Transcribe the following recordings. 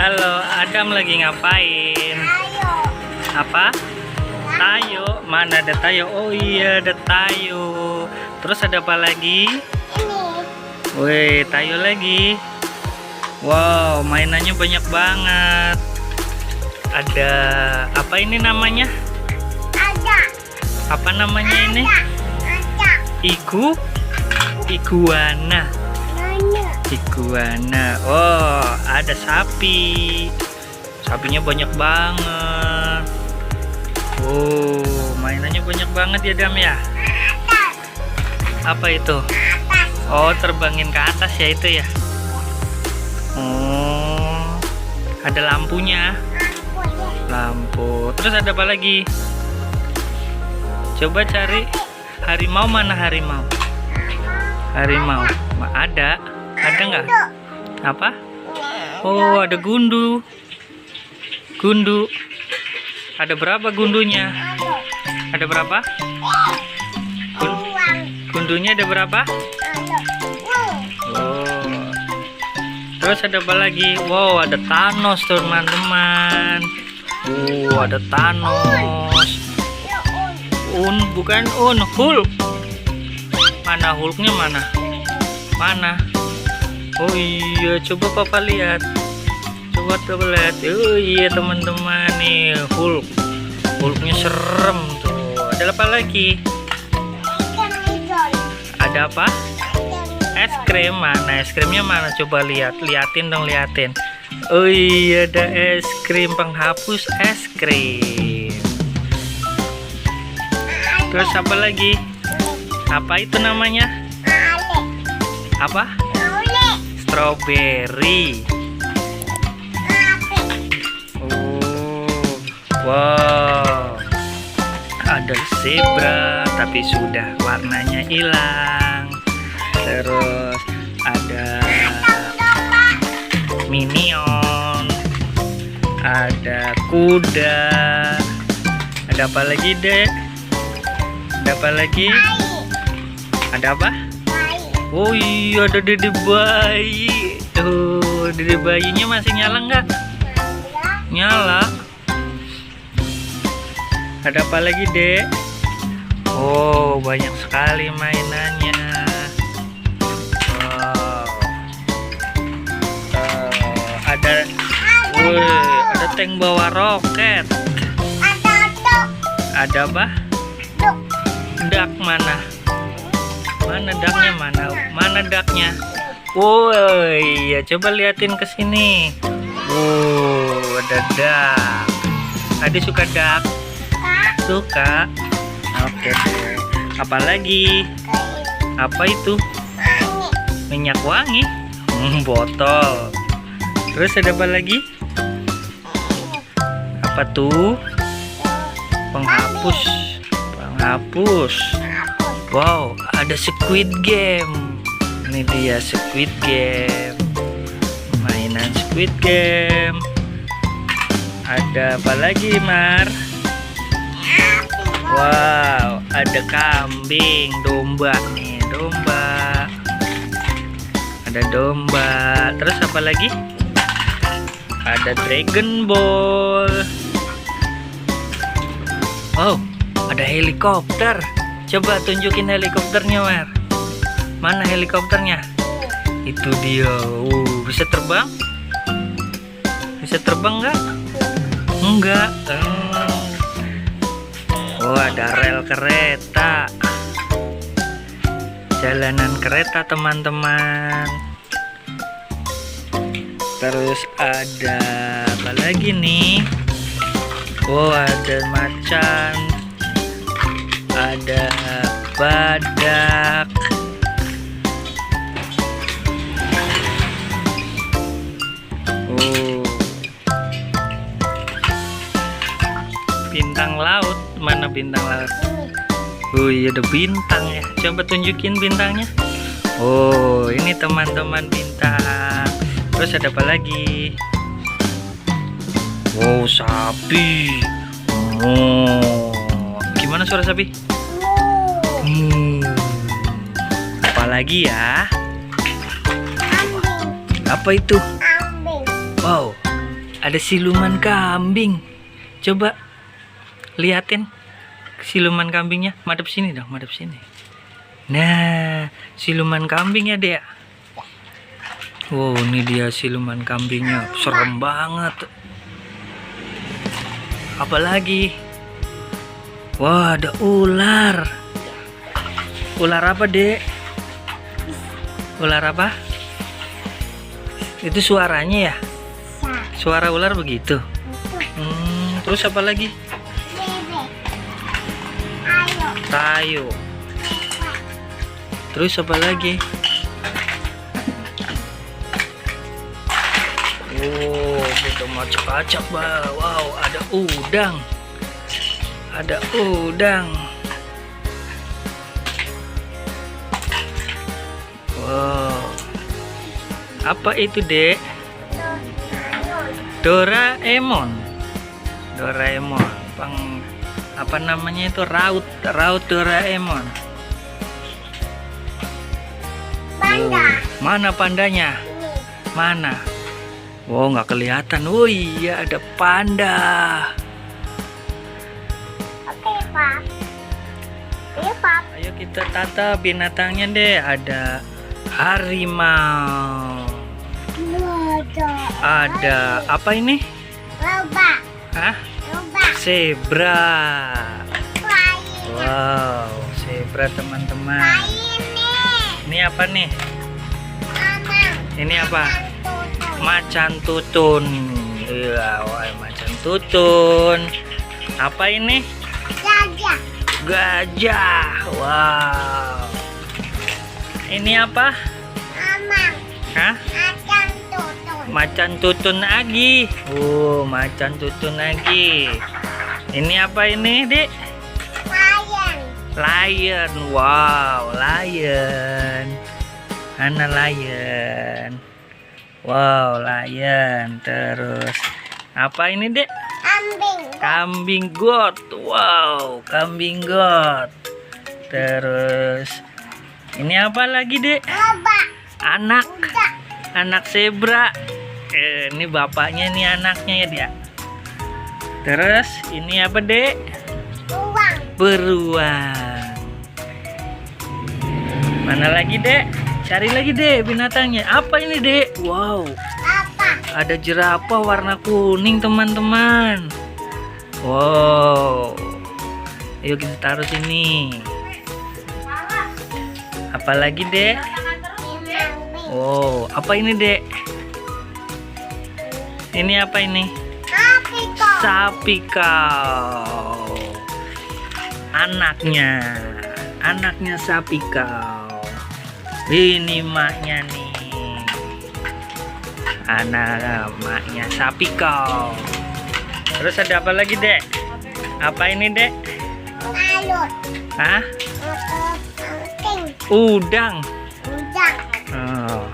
Halo, Adam lagi ngapain? Apa? Tayo. Mana ada tayo? Oh iya, ada tayo. Terus ada apa lagi? Wih, tayo lagi. Wow, mainannya banyak banget. Ada apa ini namanya? Apa namanya ini? Iguana. Iguana. Oh, ada sapi. Sapinya banyak banget. Oh, mainannya banyak banget ya, Dam ya. Apa itu? Oh, terbangin ke atas ya itu ya. Oh, ada lampunya. Lampu. Terus ada apa lagi? Coba cari. Harimau mana harimau? Harimau. Ada nggak? Apa? Oh, ada gundu. Gundu. Ada berapa gundunya? Ada berapa? Gundunya ada berapa? Oh. Terus ada apa lagi? Wow, ada Thanos teman-teman. Ada Thanos. Bukan Hulk. Mana Hulknya mana? Mana? Oh iya, coba papa lihat. Coba lihat. Oh iya teman-teman nih, Hulknya serem tuh. Ada apa lagi? Ada apa? Es krim. Mana es krimnya mana? Coba liatin dong, liatin. Oh iya, ada es krim penghapus es krim. Terus apa lagi? Apa itu namanya? Apa? Strawberry. Oh, wow. Ada zebra tapi sudah warnanya hilang. Terus ada minion. Ada kuda. Ada apa lagi, Dek? Ada apa lagi? Ada apa? Oh iya, ada dede bayi. Tuh, dede bayinya masih nyala nggak? Nyala. Ada apa lagi, Dek? Oh, banyak sekali mainannya. Wow. Ada tank bawa roket. Ada apa? Dak mana? Mana daknya mana? Mana daknya? Woi, ya coba liatin ke sini. Ada dak. Adik suka dak? Suka. Oke deh. Apa lagi? Apa itu? Minyak wangi. Botol. Terus ada apa lagi? Apa tuh? Penghapus. Wow, ada Squid Game. Ini dia Squid Game. Mainan Squid Game. Ada apa lagi, Mar? Wow, ada kambing, domba nih, domba. Ada domba. Terus apa lagi? Ada Dragon Ball. Oh, ada helikopter. Coba tunjukin helikopternya, Mar. Mana helikopternya? Itu dia. Bisa terbang? Bisa terbang nggak? Enggak. Oh, ada rel kereta. Jalanan kereta, teman-teman. Terus ada apa lagi nih? Oh, ada macan. Ada badak. Oh, bintang laut. Mana bintang laut? Oh iya, ada bintang ya. Coba tunjukin bintangnya. Oh, ini teman-teman bintang. Terus ada apa lagi? Wow, sapi. Oh, gimana suara sapi? Apalagi ya? Apa itu? Wow, ada siluman kambing. Coba liatin siluman kambingnya. Madep sini dong, madep sini. Nah, siluman kambing ya, Dek. Wow, ini dia siluman kambingnya. Serem banget. Apalagi? Wah, ada ular. Ular apa, Dek? Ular apa? Itu suaranya ya? Suara ular begitu. Terus apa lagi? Tayo. Terus apa lagi? Oh, kita macam-macam. Wow, ada udang. Ada udang. Wow. Apa itu, Dek? Doraemon. Doraemon. Apa namanya itu? Raut Doraemon. Panda. Mana pandanya? Mana? Wow, nggak kelihatan. Oh iya, ada panda. Oke, Pak. Iya, Pak. Ayo kita tata binatangnya, deh. Ada harimau. Ada apa ini? Lobak. Hah? Lobak. Zebra. Lain. Wow, zebra teman-teman. Ini apa nih? Mamang. Ini apa? Tutup. Macan tutun. Iya, wah, macan tutun. Apa ini? Gajah. Gajah. Wow. Ini apa? Mamang. Hah? Acan tutup. Macan tutun lagi. Macan tutun lagi. Ini apa ini, Dik? Lion. Lion. Wow, lion. Mana lion? Wow, lion. Terus apa ini, Dek? Kambing. Kambing got. Wow, kambing got. Terus ini apa lagi, Dek? Lobak. Anak. Udah. Anak zebra. Ini bapaknya, ini anaknya ya, dia. Terus ini apa, Dek? Uang. Beruang. Mana lagi, Dek? Cari lagi, Dek, binatangnya. Apa ini, Dek? Wow, Apa? ada jerapah warna kuning, teman-teman. Wow. Ayo kita taruh sini. Apa lagi, Dek? Kambing. Oh, apa ini, Dek? Ini apa ini? Sapi kok. Sapi kau. Anaknya sapi kau. Ini maknya nih. Anak maknya sapi kau. Terus ada apa lagi, Dek? Apa ini, Dek? Lalut. Hah? Kambing. Udang. Udah. Oh.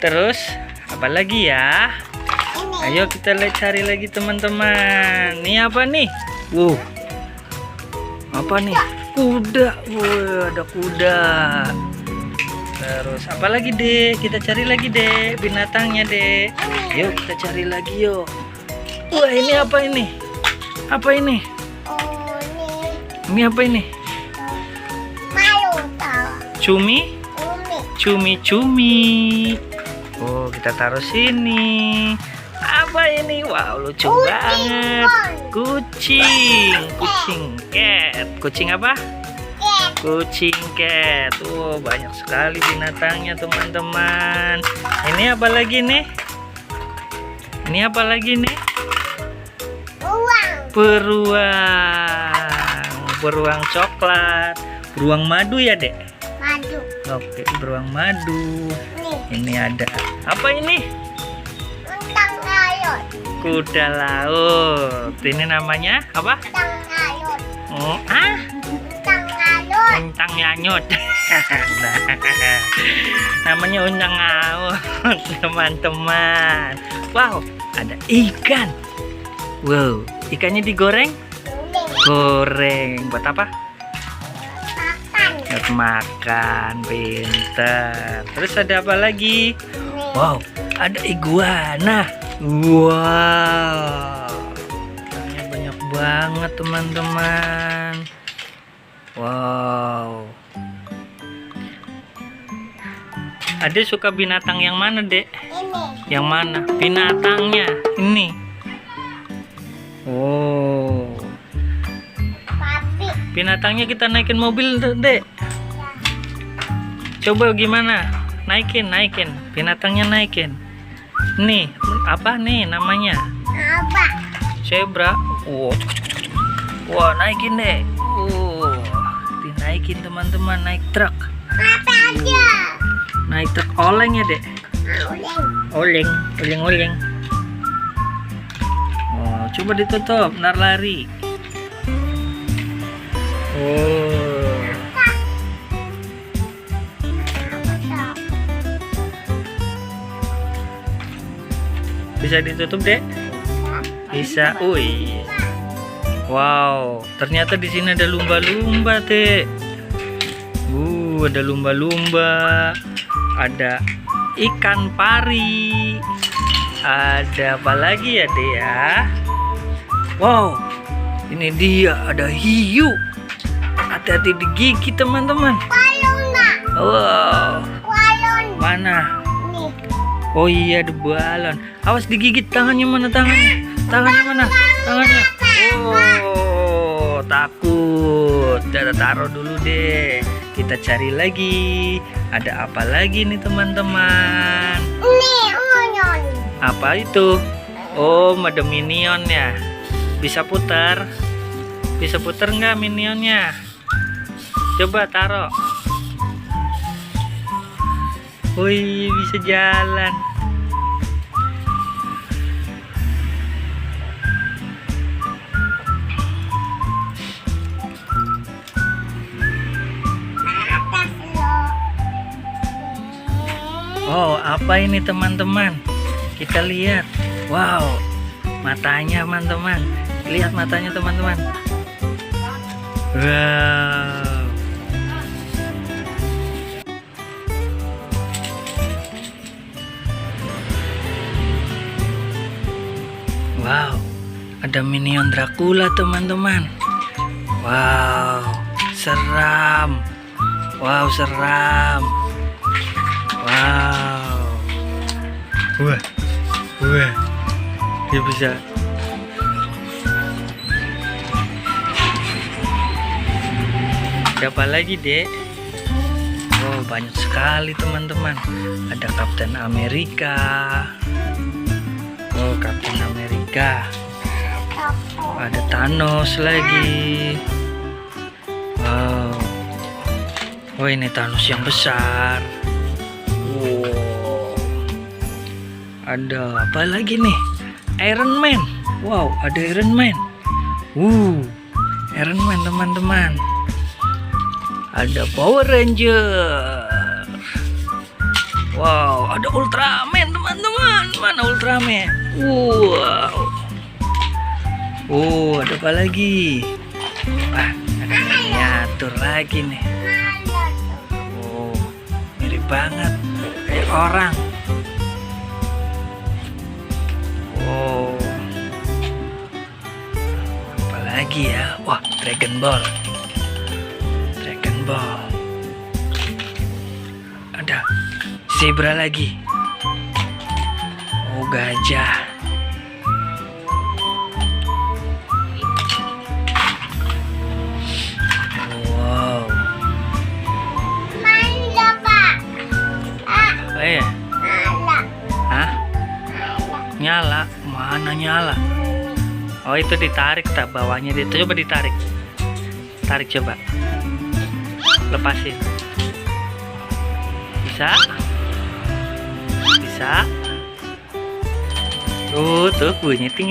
Terus apa lagi ya? Ini. Ayo kita cari lagi, teman-teman. Ini apa nih? Wow. Apa nih? Kuda. Wow, ada kuda. Terus apa lagi, Dek? Kita cari lagi, Dek, binatangnya, Dek. Yuk kita cari lagi, yuk. Wah, ini apa ini? Apa ini? Oh, ini. Ini apa ini? Malu tau. Cumi? Umi. Cumi. Oh, kita taruh sini. Apa ini? Wow, lucu banget. Kucing. Kucing cat. Kucing apa? Cat. Kucing cat. Oh, banyak sekali binatangnya, teman-teman. Ini apa lagi nih? Ini apa lagi nih? Uang. Beruang. Beruang coklat. Beruang madu ya, Dek? Madu. Oke, beruang madu. Nih. Ini ada. Apa ini? Untang lalut. Kuda laut. Ini namanya apa? Untang lalut. Untang lalut. Untang nyanyut. Nah, namanya untang laut, teman-teman. Wow, ada ikan. Wow, ikannya digoreng? Kuning. Goreng. Buat apa? Makan. Buat makan. Pinter. Terus ada apa lagi? Nih. Wow, ada iguana. Wow, ikannya banyak banget teman-teman. Wow. Ade suka binatang yang mana, Dek? Ini. Yang mana? Binatangnya ini. Oh. Papi. Binatangnya kita naikin mobil, Dek. Coba gimana? Naikin. Binatangnya naikin. Nih, apa nih namanya? Apa? Zebra. Wow. Wah, naikin, Dek. Dinaikin teman-teman, naik truk. Apa aja? Naik truk oleng ya, Dek. Oleng. Oleng. Oh, coba ditutup, ntar lari. Oh. Bisa ditutup, Dek? Bisa. Wih. Wow, ternyata di sini ada lumba-lumba, Dek. Ada lumba-lumba. Ada ikan pari. Ada apa lagi ya, Dek ya? Wow, ini dia ada hiu. Hati-hati digigit teman-teman. Balon nggak? Wow, Balon. mana? Nih. Oh iya, ada balon. Awas digigit tangannya mana tangannya? Tangannya mana? Tangannya. Oh, takut. Kita taruh dulu deh. Kita cari lagi. Ada apa lagi nih teman-teman? Ini onion. Apa itu? Oh, ada minion ya. Bisa putar? Bisa putar nggak minionnya? Coba taruh. Wih, bisa jalan. Atas lo. Oh, apa ini teman-teman? Kita lihat. Wow, matanya teman-teman. Lihat matanya teman-teman. Wow. Wow, ada minion Dracula teman-teman. Wow, seram. Wow, seram. Wow. Wah, dia bisa. Siapa lagi, Dek? Oh, banyak sekali teman-teman. Ada Kapten Amerika. Oh, Kapten Amerika. Ada Thanos lagi. Wow. Oh, ini Thanos yang besar. Wow. Ada apa lagi nih? Iron Man. Wow, ada Iron Man. Iron Man teman-teman. Ada Power Ranger. Wow, ada Ultraman teman-teman. Mana Ultraman? Wow. Oh, ada apa lagi? Wah, ada miniatur lagi nih. Oh, mirip banget kayak orang. Oh, apa lagi ya? Wah, Dragon Ball. Ada zebra lagi. Oh, gajah. Wow. Mana, Pak? Apa ya? Mana? Hah? Nyala? Mana nyala? Oh, itu ditarik tak bawahnya itu. Coba ditarik. Tarik coba. Lepasin. Bisa? Tuh bunyi ting.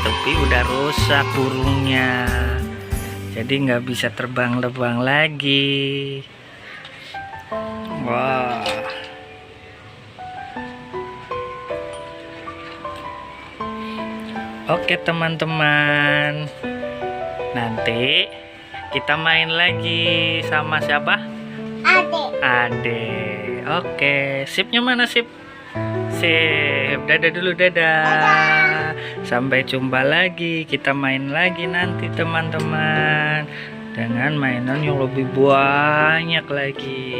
Tapi udah rusak burungnya. Jadi nggak bisa terbang lagi. Wah. Oke teman-teman. Nanti kita main lagi sama siapa? Adik. Ade. Oke, sipnya mana sip? sip. Dadah dulu, dadah. Sampai jumpa lagi. Kita main lagi nanti teman-teman, dengan mainan yang lebih banyak lagi.